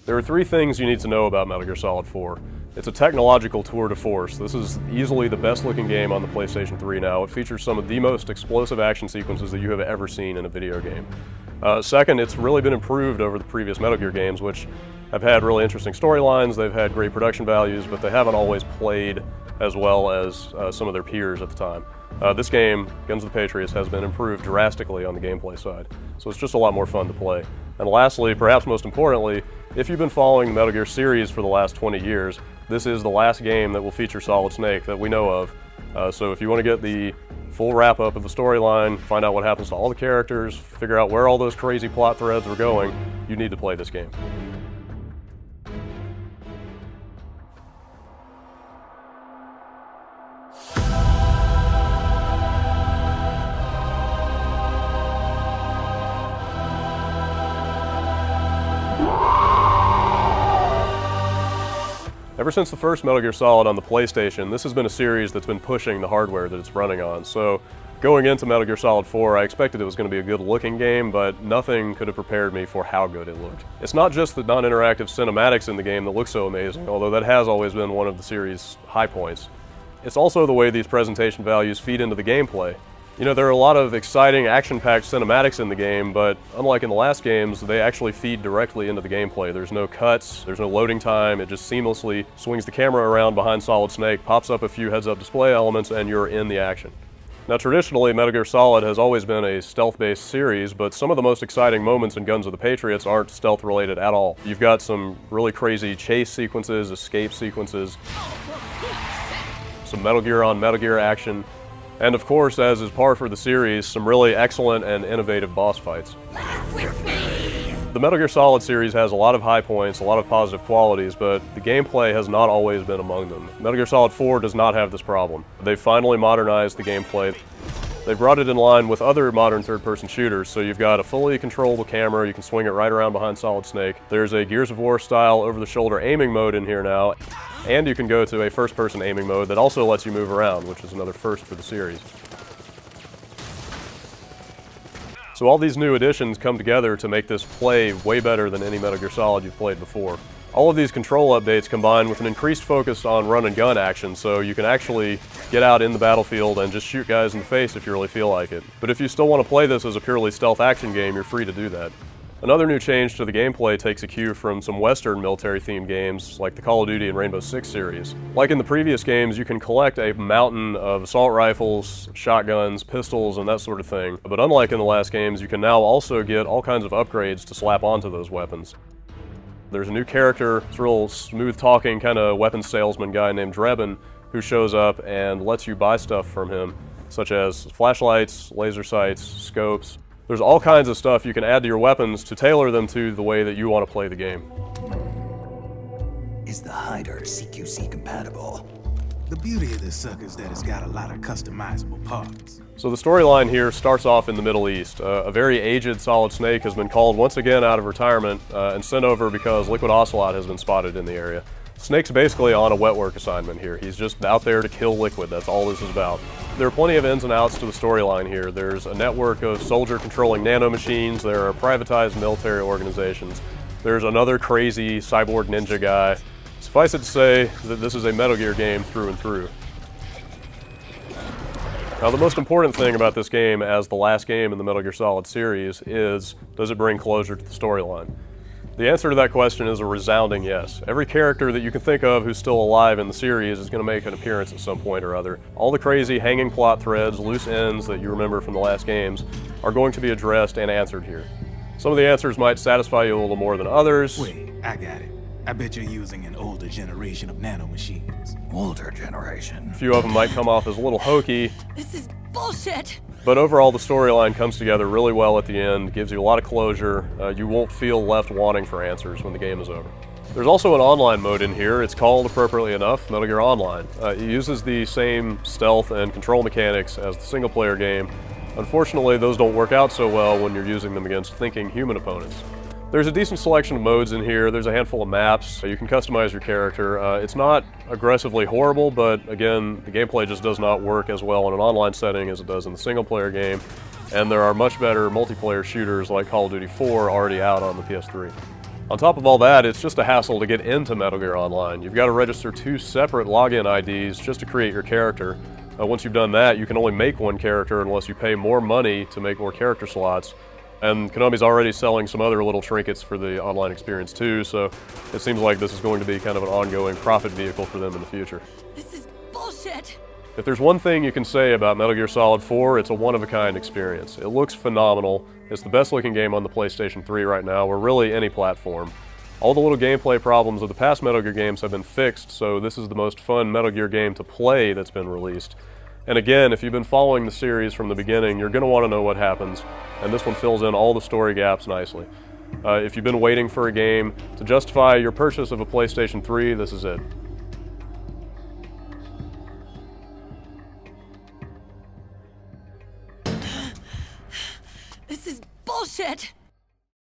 There are three things you need to know about Metal Gear Solid 4. It's a technological tour de force. This is easily the best looking game on the PlayStation 3 now. It features some of the most explosive action sequences that you have ever seen in a video game. Second, it's really been improved over the previous Metal Gear games, which have had really interesting storylines, they've had great production values, but they haven't always played as well as some of their peers at the time. This game, Guns of the Patriots, has been improved drastically on the gameplay side, so it's just a lot more fun to play. And lastly, perhaps most importantly, if you've been following the Metal Gear series for the last 20 years, this is the last game that will feature Solid Snake that we know of. So if you want to get the full wrap-up of the storyline, find out what happens to all the characters, figure out where all those crazy plot threads are going, you need to play this game. Ever since the first Metal Gear Solid on the PlayStation, this has been a series that's been pushing the hardware that it's running on. So going into Metal Gear Solid 4, I expected it was going to be a good looking game, but nothing could have prepared me for how good it looked. It's not just the non-interactive cinematics in the game that look so amazing, although that has always been one of the series' high points. It's also the way these presentation values feed into the gameplay. You know, there are a lot of exciting, action-packed cinematics in the game, but unlike in the last games, they actually feed directly into the gameplay. There's no cuts, there's no loading time, it just seamlessly swings the camera around behind Solid Snake, pops up a few heads-up display elements, and you're in the action. Now traditionally, Metal Gear Solid has always been a stealth-based series, but some of the most exciting moments in Guns of the Patriots aren't stealth-related at all. You've got some really crazy chase sequences, escape sequences, some Metal Gear on Metal Gear action, and of course, as is par for the series, some really excellent and innovative boss fights. The Metal Gear Solid series has a lot of high points, a lot of positive qualities, but the gameplay has not always been among them. Metal Gear Solid 4 does not have this problem. They've finally modernized the gameplay. They've brought it in line with other modern third-person shooters, so you've got a fully controllable camera, you can swing it right around behind Solid Snake. There's a Gears of War style over-the-shoulder aiming mode in here now, and you can go to a first-person aiming mode that also lets you move around, which is another first for the series. So all these new additions come together to make this play way better than any Metal Gear Solid you've played before. All of these control updates combine with an increased focus on run and gun action, so you can actually get out in the battlefield and just shoot guys in the face if you really feel like it. But if you still want to play this as a purely stealth action game, you're free to do that. Another new change to the gameplay takes a cue from some Western military-themed games like the Call of Duty and Rainbow Six series. Like in the previous games, you can collect a mountain of assault rifles, shotguns, pistols, and that sort of thing. But unlike in the last games, you can now also get all kinds of upgrades to slap onto those weapons. There's a new character, it's a real smooth-talking kind of weapons salesman guy named Drebin, who shows up and lets you buy stuff from him, such as flashlights, laser sights, scopes. There's all kinds of stuff you can add to your weapons to tailor them to the way that you want to play the game. Is the hider CQC compatible? The beauty of this sucker is that it's got a lot of customizable parts. So the storyline here starts off in the Middle East. A very aged Solid Snake has been called once again out of retirement and sent over because Liquid Ocelot has been spotted in the area. Snake's basically on a wet work assignment here. He's just out there to kill Liquid, that's all this is about. There are plenty of ins and outs to the storyline here. There's a network of soldier-controlling nanomachines, there are privatized military organizations, there's another crazy cyborg ninja guy. Suffice it to say that this is a Metal Gear game through and through. Now the most important thing about this game as the last game in the Metal Gear Solid series is, does it bring closure to the storyline? The answer to that question is a resounding yes. Every character that you can think of who's still alive in the series is going to make an appearance at some point or other. All the crazy hanging plot threads, loose ends that you remember from the last games are going to be addressed and answered here. Some of the answers might satisfy you a little more than others. Wait, I got it. I bet you're using an older generation of nanomachines. Older generation. A few of them might come off as a little hokey. This is bullshit! But overall, the storyline comes together really well at the end, gives you a lot of closure. You won't feel left wanting for answers when the game is over. There's also an online mode in here. It's called, appropriately enough, Metal Gear Online. It uses the same stealth and control mechanics as the single-player game. Unfortunately, those don't work out so well when you're using them against thinking human opponents. There's a decent selection of modes in here. There's a handful of maps, so you can customize your character. It's not aggressively horrible, but again, the gameplay just does not work as well in an online setting as it does in the single-player game, and there are much better multiplayer shooters like Call of Duty 4 already out on the PS3. On top of all that, it's just a hassle to get into Metal Gear Online. You've got to register 2 separate login IDs just to create your character. Once you've done that, you can only make one character unless you pay more money to make more character slots. And Konami's already selling some other little trinkets for the online experience too, so it seems like this is going to be kind of an ongoing profit vehicle for them in the future. This is bullshit! If there's one thing you can say about Metal Gear Solid 4, it's a one-of-a-kind experience. It looks phenomenal. It's the best-looking game on the PlayStation 3 right now, or really any platform. All the little gameplay problems of the past Metal Gear games have been fixed, so this is the most fun Metal Gear game to play that's been released. And again, if you've been following the series from the beginning, you're going to want to know what happens, and this one fills in all the story gaps nicely. If you've been waiting for a game to justify your purchase of a PlayStation 3, this is it. This is bullshit!